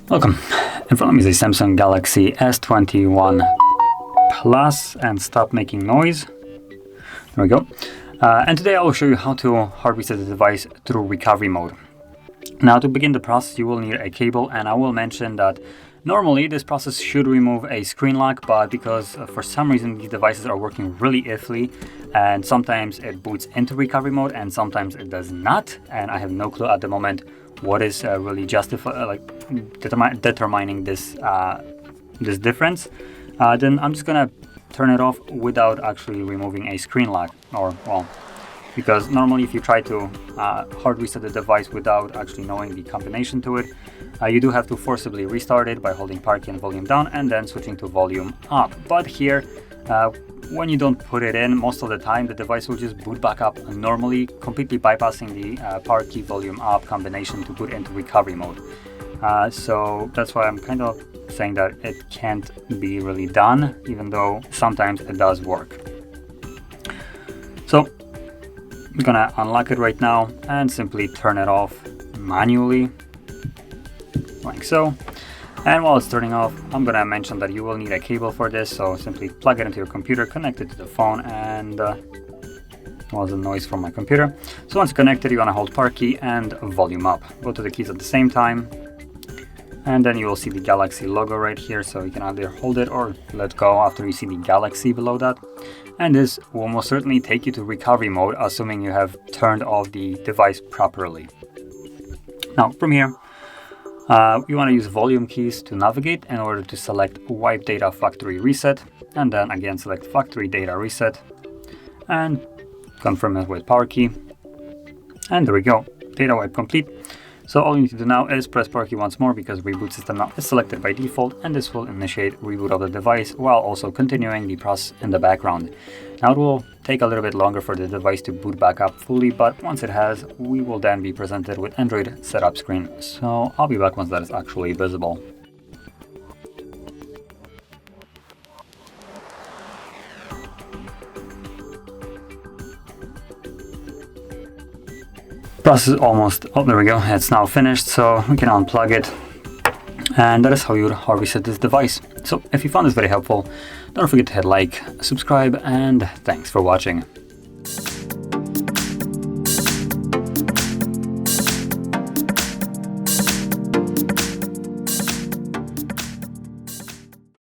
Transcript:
Welcome. In front of me is a Samsung Galaxy S21 Plus, and stop making noise. There we go. And today I will show you how to hard reset the device through recovery mode. Now, to begin the process, you will need a cable, and I will mention that normally this process should remove a screen lock, but because for some reason these devices are working really iffy, and sometimes it boots into recovery mode and sometimes it does not, and I have no clue at the moment what is really determining this this difference, then I'm just gonna turn it off without actually removing a screen lock, or well, because normally if you try to hard reset the device without actually knowing the combination to it, you do have to forcibly restart it by holding park and volume down and then switching to volume up. But here, when you don't put it in, most of the time the device will just boot back up normally, completely bypassing the power key volume up combination to put into recovery mode. So that's why I'm kind of saying that it can't be really done, even though sometimes it does work. So I'm gonna unlock it right now and simply turn it off manually, like so. And while it's turning off, I'm gonna mention that you will need a cable for this, so simply plug it into your computer, connect it to the phone, and was a noise from my computer. So once connected, you wanna hold power key and volume up. Go to the keys at the same time, and then you will see the Galaxy logo right here, so you can either hold it or let go after you see the Galaxy below that. And this will most certainly take you to recovery mode, assuming you have turned off the device properly. Now, from here, you want to use volume keys to navigate in order to select Wipe Data Factory Reset, and then again select Factory Data Reset, and confirm it with power key. And there we go, data wipe complete. So all you need to do now is press power key once more, because Reboot System Now is selected by default, and this will initiate reboot of the device while also continuing the process in the background. Now it will take a little bit longer for the device to boot back up fully, but once it has, we will then be presented with Android setup screen. So I'll be back once that is actually visible. Process is almost, oh there we go, it's now finished, so we can unplug it. And that is how you would hard reset this device. So if you found this very helpful, don't forget to hit like, subscribe, and thanks for watching.